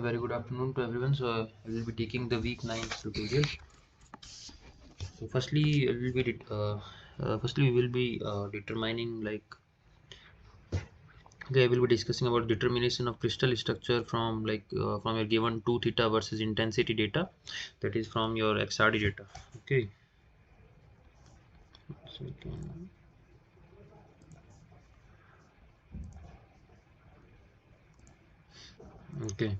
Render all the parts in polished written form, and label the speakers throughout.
Speaker 1: So very good afternoon to everyone. So I will be taking the week 9 tutorial. So firstly we will be determining I will be discussing about determination of crystal structure from from your given 2 theta versus intensity data, that is from your XRD data. Okay. So we can okay.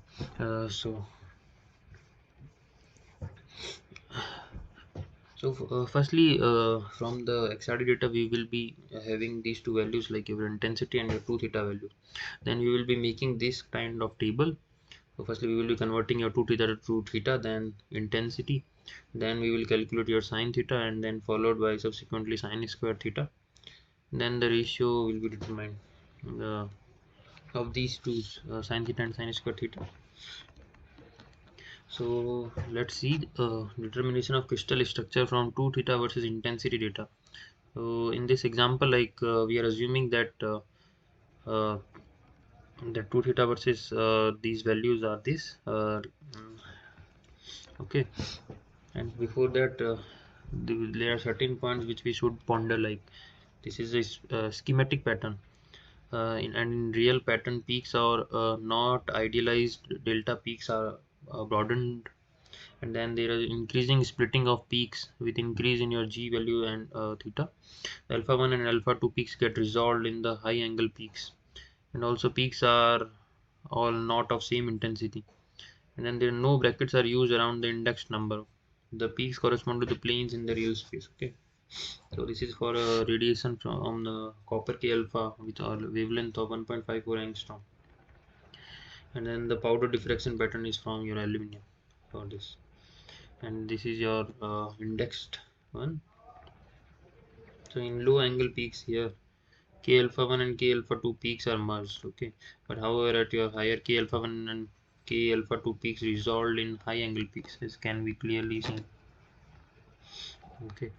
Speaker 1: So firstly, from the XRD data, we will be having these two values like your intensity and your 2 theta value. Then we will be making this kind of table. So firstly, we will be converting your 2 theta to theta, then intensity. Then we will calculate your sine theta, and then followed by subsequently sine square theta. Then the ratio will be determined of these two, sine theta and sine square theta. So let's see determination of crystal structure from 2 theta versus intensity data. So in this example, we are assuming that uh, the 2 theta versus these values are this. Okay, and before that, there are certain points which we should ponder. Like this is a schematic pattern. And in real pattern, peaks are not idealized. Delta peaks are broadened, and then there is increasing splitting of peaks with increase in your g value and theta. Alpha 1 and alpha 2 peaks get resolved in the high angle peaks, and also peaks are all not of same intensity, and then there are no brackets are used around the index number. The peaks correspond to the planes in the real space. Okay, so this is for radiation from the copper K alpha with a wavelength of 1.54 angstrom, and then the powder diffraction pattern is from your aluminum for this, and this is your indexed one. So in low angle peaks here, K alpha 1 and K alpha 2 peaks are merged. Okay, but however at your higher K alpha 1 and K alpha 2 peaks resolved in high angle peaks, as can be clearly seen. Okay,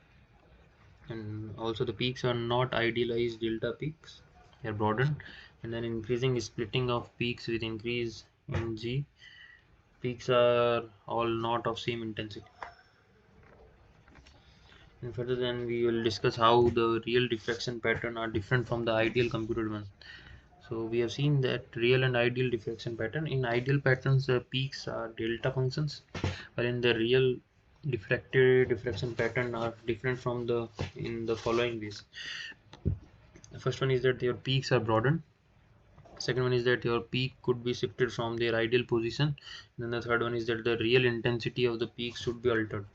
Speaker 1: and also the peaks are not idealized delta peaks, they are broadened, and then increasing splitting of peaks with increase in G. Peaks are all not of same intensity. And further, then we will discuss how the real diffraction pattern are different from the ideal computed one. So we have seen that real and ideal diffraction pattern. In ideal patterns, the peaks are delta functions, but in the real diffraction pattern are different from the in the following ways. The first one is that your peaks are broadened. Second one is that your peak could be shifted from their ideal position. And then the third one is that the real intensity of the peak should be altered.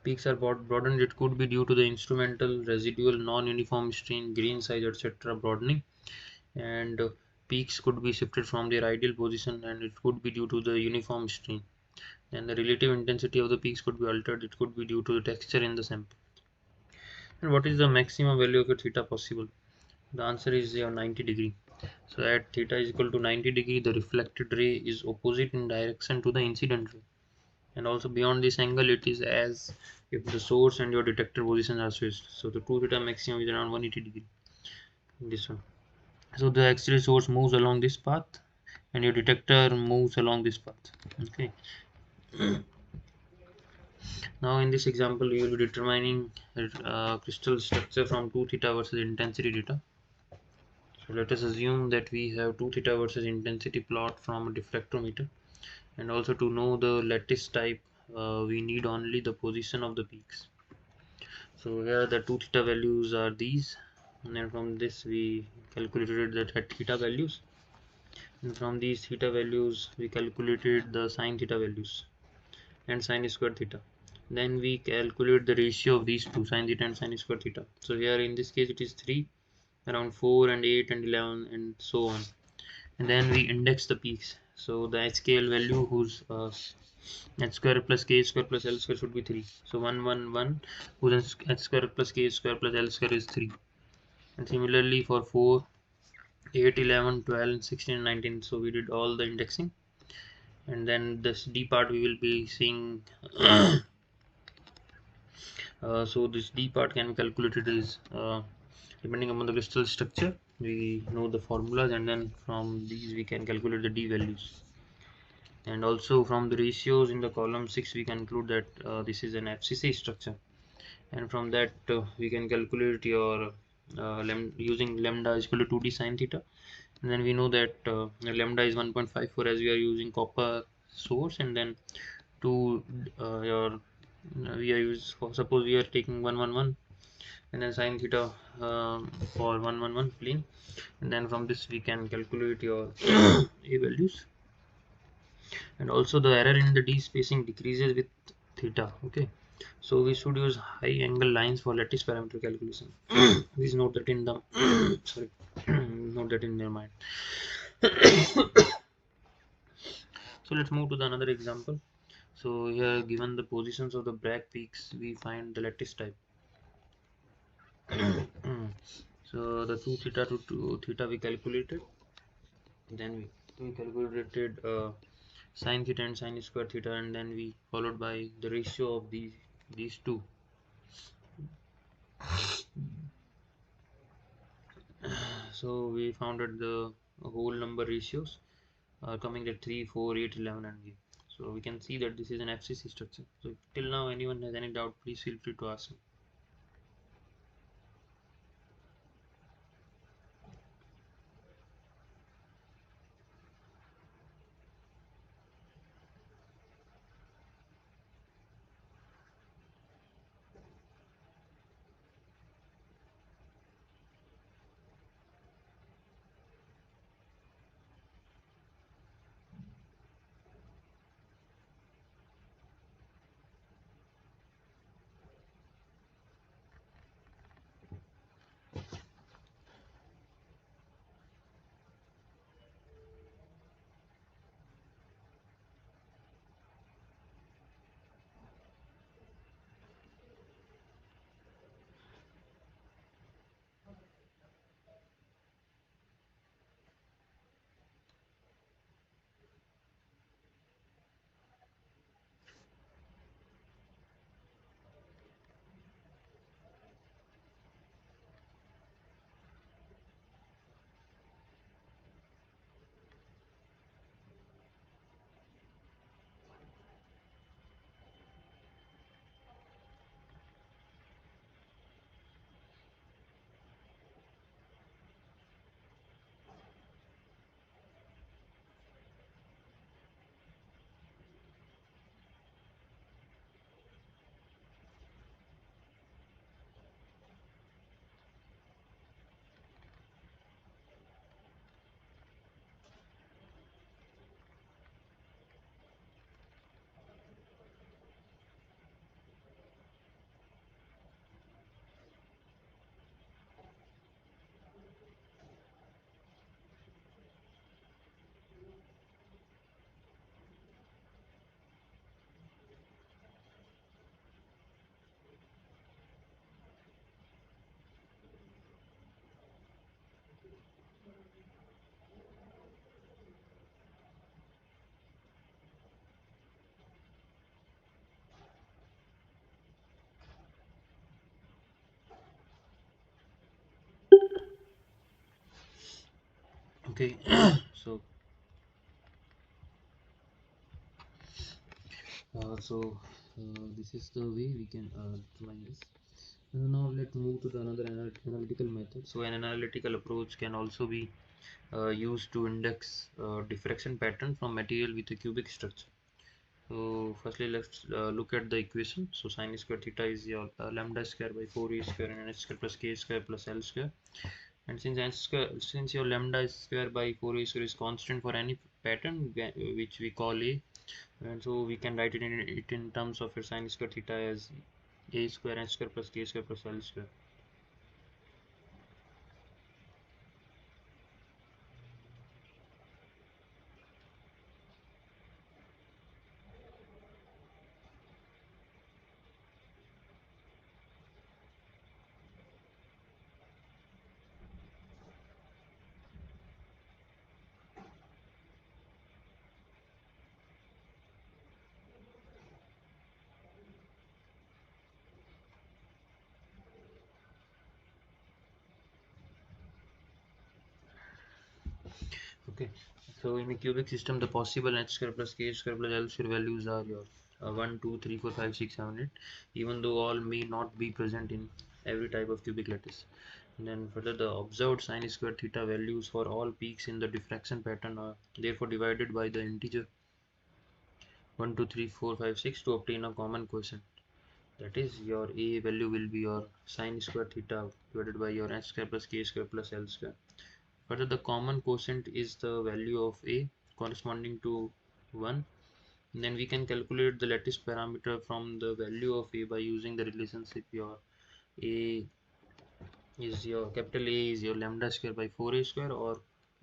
Speaker 1: Peaks are broadened. It could be due to the instrumental, residual, non-uniform strain, grain size, etc. broadening, and peaks could be shifted from their ideal position, and it could be due to the uniform strain. And the relative intensity of the peaks could be altered. It could be due to the texture in the sample. And what is the maximum value of your theta possible? The answer is your 90 degree. So at theta is equal to 90 degree, the reflected ray is opposite in direction to the incident ray. And also beyond this angle, it is as if the source and your detector positions are switched. So the 2 theta maximum is around 180 degree. This one. So the X-ray source moves along this path, and your detector moves along this path. Okay. Now in this example, we will be determining crystal structure from 2 theta versus intensity data. So let us assume that we have 2 theta versus intensity plot from a diffractometer, and also to know the lattice type, we need only the position of the peaks. So here the 2 theta values are these, and then from this we calculated that at theta values, and from these theta values we calculated the sine theta values and sine square theta. Then we calculate the ratio of these two, sine theta and sine square theta. So here in this case it is 3, around 4 and 8 and 11 and so on. And then we index the peaks. So the HKL value whose h square plus k square plus l square should be 3. So 1 1 1 whose h square plus k square plus l square is 3. And similarly for 4, 8, 11, 12, 16 and 19. So we did all the indexing, and then this D part we will be seeing. So this D part can be calculated is depending upon the crystal structure. We know the formulas, and then from these we can calculate the D values. And also from the ratios in the column 6 we conclude that this is an FCC structure, and from that we can calculate your using lambda is equal to 2d sine theta, and then we know that lambda is 1.54 as we are using copper source, and then to your we are use for, suppose we are taking 111 and then sine theta for 111 plane, and then from this we can calculate your a values. And also the error in the d spacing decreases with theta. Okay, so we should use high angle lines for lattice parameter calculation. Please note that in the sorry, note that in your mind. So let's move to the another example. So here, given the positions of the Bragg peaks, we find the lattice type. So the 2 theta to 2 theta we calculated, then we calculated sine theta and sine square theta, and then we followed by the ratio of these two. So we found that the whole number ratios are coming at 3, 4, 8, 11, and we. So we can see that this is an FCC structure. So if till now anyone has any doubt, please feel free to ask me. Okay, so this is the way we can determine this. Now let's move to the another analytical method. So an analytical approach can also be used to index diffraction pattern from material with a cubic structure. So firstly, let's look at the equation. So sine square theta is your lambda square by 4a square and n square plus k square plus l square. And since your lambda square by 4a square is constant for any pattern which we call a, and so we can write it in terms of your sine square theta as a square n square plus k square plus l square. Okay, so in a cubic system, the possible h square plus k square plus l square values are your 1, 2, 3, 4, 5, 6, 7, 8, even though all may not be present in every type of cubic lattice. And then further, the observed sine square theta values for all peaks in the diffraction pattern are therefore divided by the integer 1, 2, 3, 4, 5, 6 to obtain a common quotient. That is, your a value will be your sine square theta divided by your h square plus k square plus l square. Further, the common quotient is the value of a corresponding to 1. And then we can calculate the lattice parameter from the value of a by using the relationship your a is your capital A is your lambda square by 4a square, or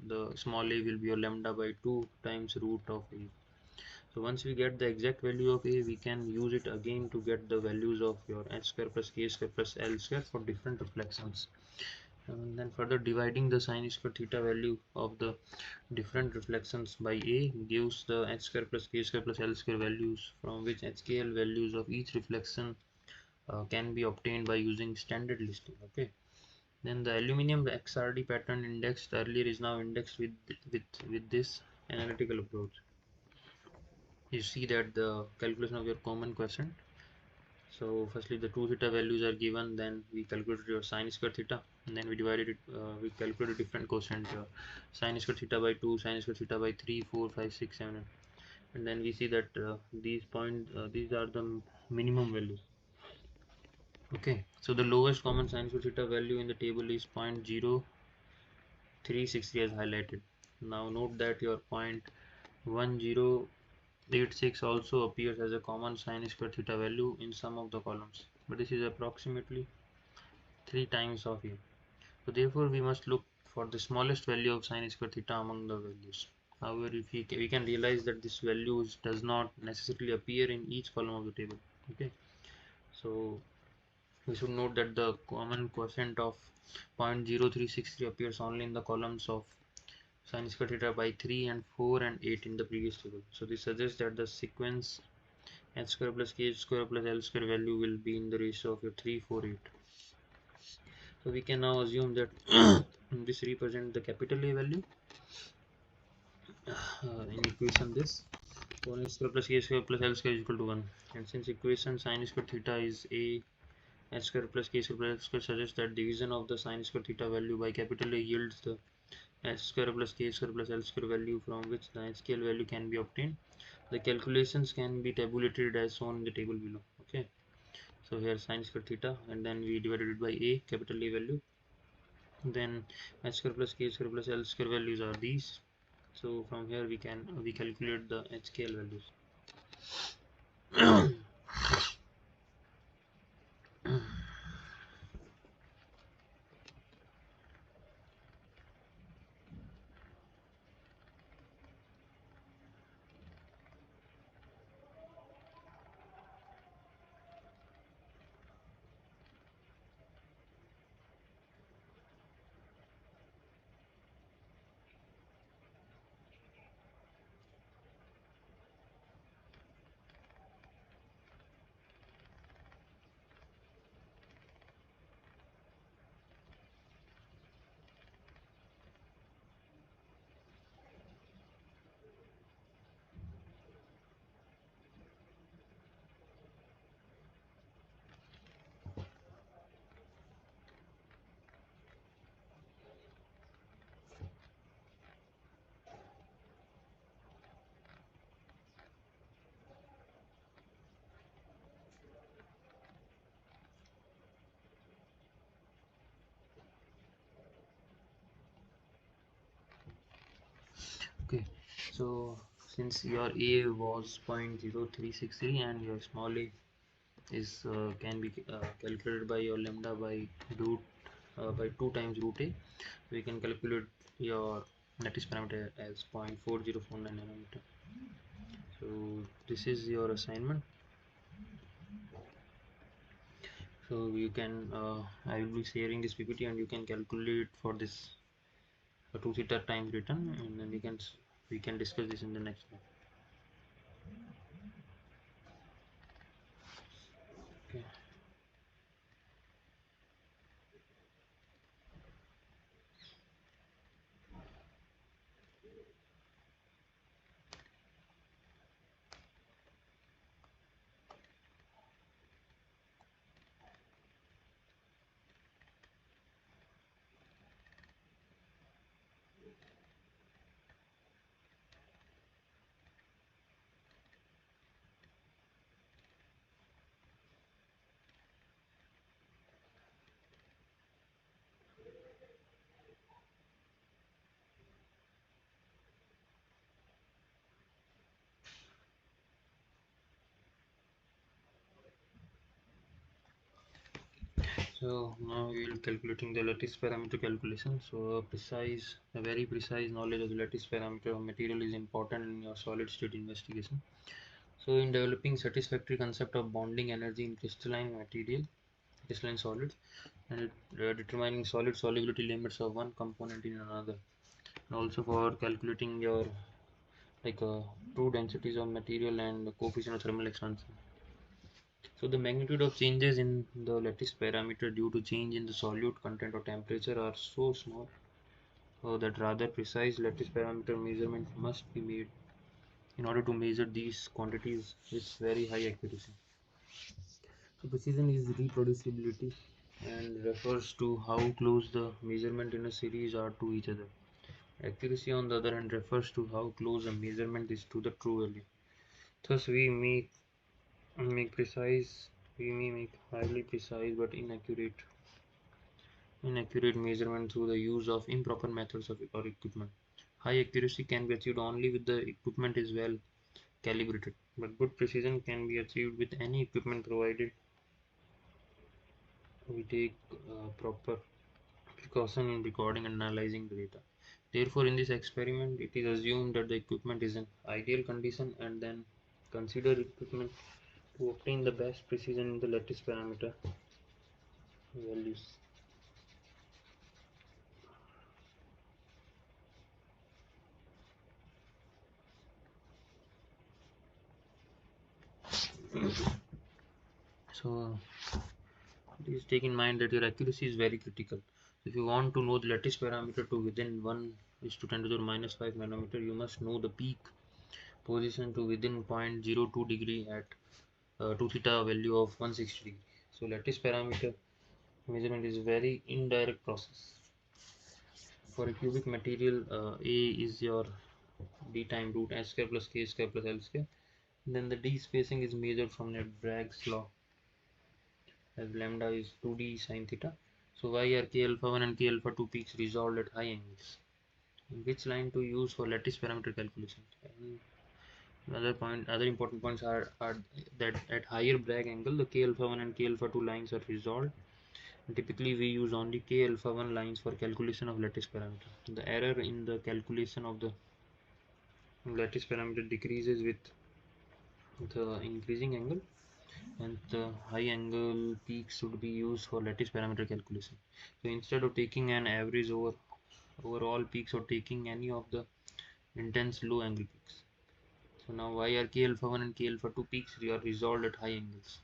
Speaker 1: the small a will be your lambda by 2 times root of a. So once we get the exact value of a, we can use it again to get the values of your h square plus k square plus l square for different reflections. And then further dividing the sine square theta value of the different reflections by a gives the h square plus k square plus l square values, from which HKL values of each reflection can be obtained by using standard listing. Okay. Then the aluminum XRD pattern indexed earlier is now indexed with this analytical approach. You see that the calculation of your common quotient. So firstly the 2 theta values are given, then we calculated your sine square theta, and then we divided it, we calculated different quotient, sine square theta by 2, sine square theta by 3, 4, 5, 6, 7, and then we see that these are the minimum values. Okay, so the lowest common sine square theta value in the table is 0.0363 as highlighted. Now note that your 0.1086 also appears as a common sine square theta value in some of the columns, but this is approximately 3 times of a. So therefore we must look for the smallest value of sine square theta among the values. However, if we can realize that this value does not necessarily appear in each column of the table. Okay, so we should note that the common quotient of 0.0363 appears only in the columns of sine square theta by 3 and 4 and 8 in the previous table. So this suggests that the sequence h square plus k square plus l square value will be in the ratio of your 3, 4, 8. So we can now assume that this represents the capital A value in equation this 1 square plus k square plus l square is equal to 1, and since equation sine square theta is a h square plus k square plus l square suggests that division of the sine square theta value by capital A yields the h square plus k square plus l square value, from which the HKL value can be obtained. The calculations can be tabulated as shown in the table below. Okay, so here sine square theta, and then we divided it by a capital A value, then h square plus k square plus l square values are these. So from here we calculate the HKL values. Okay, so since your a was 0.0363 and your small a is can be calculated by your lambda by root by 2 times root a, we can calculate your lattice parameter as 0.4049 nanometer. So this is your assignment. So you can I will be sharing this PPT and you can calculate for this 2 theta times return, and then we can discuss this in the next one. Okay. So now we will calculating the lattice parameter calculation. So a very precise knowledge of the lattice parameter of material is important in your solid state investigation. So in developing satisfactory concept of bonding energy in crystalline solids, and determining solid solubility limits of one component in another, and also for calculating your like true densities of material and the coefficient of thermal expansion. So the magnitude of changes in the lattice parameter due to change in the solute content or temperature are so small that rather precise lattice parameter measurement must be made in order to measure these quantities with very high accuracy. So precision is reproducibility and refers to how close the measurement in a series are to each other. Accuracy, on the other hand, refers to how close a measurement is to the true value. Thus, make precise we may make highly precise but inaccurate measurement through the use of improper methods or equipment. High accuracy can be achieved only with the equipment is well calibrated, but good precision can be achieved with any equipment provided we take proper precaution in recording and analyzing the data. Therefore, in this experiment, it is assumed that the equipment is in ideal condition and then consider equipment to obtain the best precision in the lattice parameter values. So please take in mind that your accuracy is very critical. If you want to know the lattice parameter to within 1 is to 10 to the minus 5 nanometer, you must know the peak position to within 0.02 degree at 2 theta value of 160 degree. So lattice parameter measurement is very indirect process. For a cubic material, A is your d time root s square plus k square plus l square. Then the d spacing is measured from Bragg's law, as lambda is 2d sine theta. So why are k alpha 1 and k alpha 2 peaks resolved at high angles? Which line to use for lattice parameter calculation? And other important points are that at higher Bragg angle, the k alpha 1 and k alpha 2 lines are resolved. Typically, we use only k alpha 1 lines for calculation of lattice parameter. The error in the calculation of the lattice parameter decreases with the increasing angle, and the high angle peak should be used for lattice parameter calculation. So instead of taking an average over all peaks or taking any of the intense low angle peaks. So now why are k alpha 1 and k alpha 2 peaks are resolved at high angles?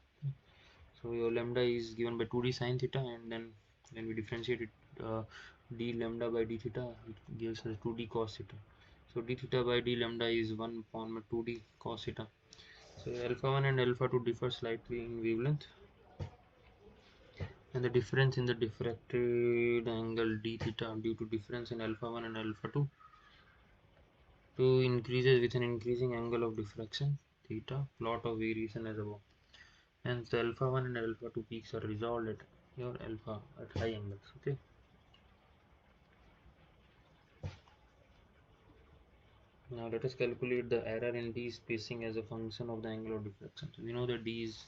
Speaker 1: So your lambda is given by 2d sine theta, and then when we differentiate it, d lambda by d theta, it gives us 2d cos theta. So d theta by d lambda is 1 upon 2d cos theta. So alpha 1 and alpha 2 differ slightly in wavelength, and the difference in the diffracted angle d theta due to difference in alpha 1 and alpha 2 increases with an increasing angle of diffraction theta, plot of variation as above. Hence the alpha 1 and alpha 2 peaks are resolved at your alpha at high angles. Okay. Now let us calculate the error in d spacing as a function of the angle of diffraction. So we know that d is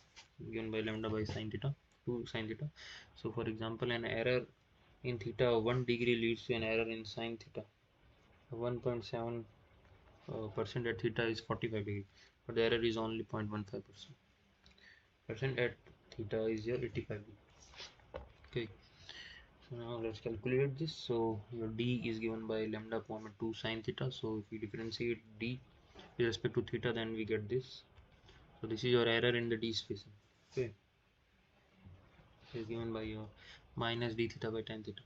Speaker 1: given by lambda by sine theta, 2 sine theta. So for example, an error in theta of 1 degree leads to an error in sine theta. 1.7% at theta is 45 degree, but the error is only 0.15%. At theta is your 85 degree. Okay. So now let's calculate this. So your d is given by lambda upon 2 sine theta. So if we differentiate d with respect to theta, then we get this. So this is your error in the d spacing. Okay. It is given by your minus d theta by tan theta.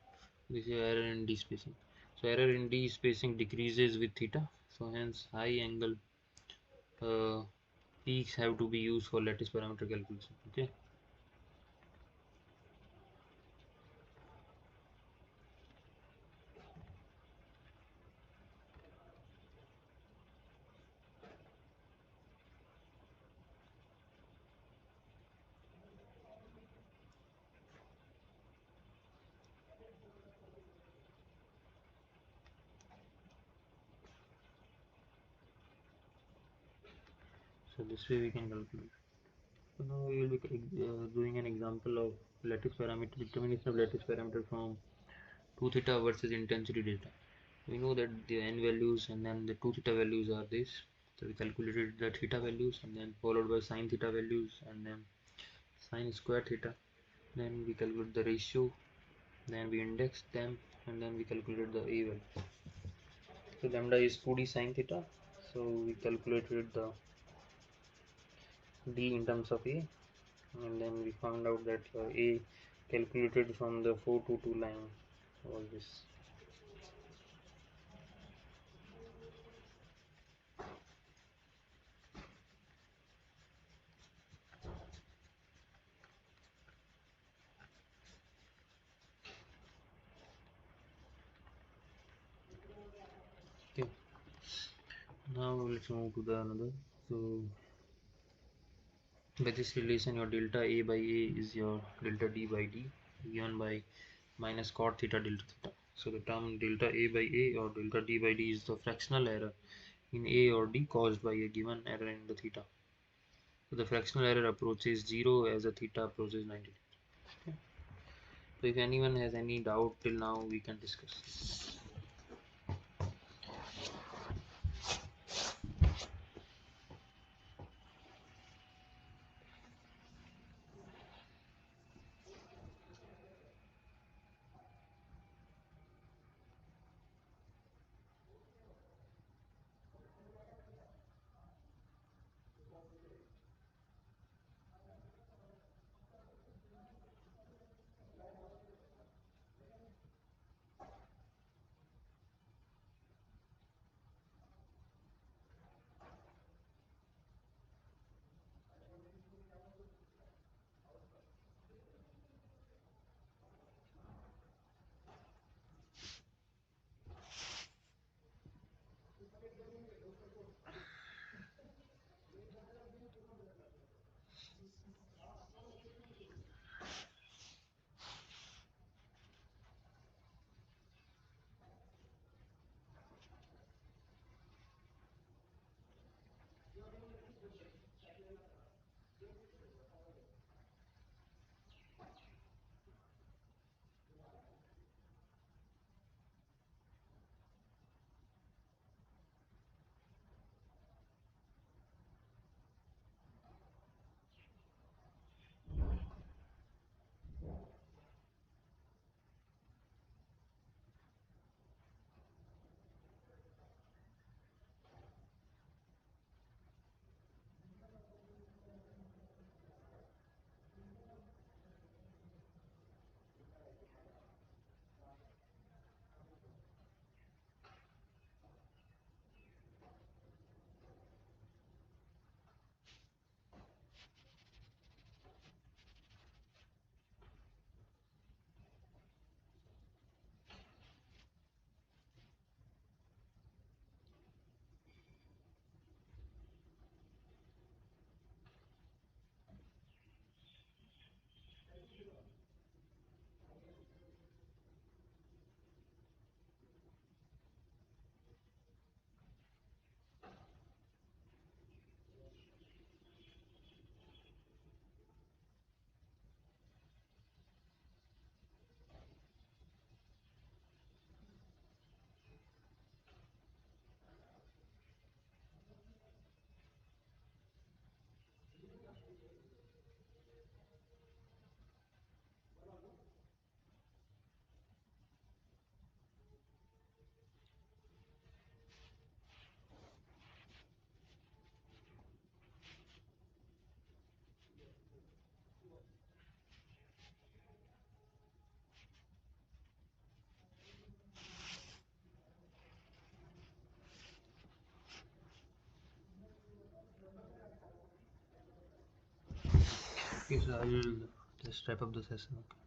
Speaker 1: This is your error in d spacing. So error in d spacing decreases with theta. So hence high angle peaks have to be used for lattice parameter calculation. Okay. So this way we can calculate. So now we will be be doing an example of lattice parameter, determination of lattice parameter from 2 theta versus intensity delta. We know that the n values and then the 2 theta values are this. So we calculated the theta values and then followed by sine theta values and then sine square theta. Then we calculate the ratio, then we index them, and then we calculated the a value. So lambda is 2d sine theta. So we calculated the d in terms of a, and then we found out that a calculated from the 422 line was this. Okay, now let's move to the another. So by this relation, your delta a by a is your delta d by d given by minus cot theta delta theta. So the term delta a by a or delta d by d is the fractional error in a or d caused by a given error in the theta. So the fractional error approaches 0 as the theta approaches 90. Okay. So if anyone has any doubt till now, we can discuss. Okay, so I will just wrap up the session. Okay.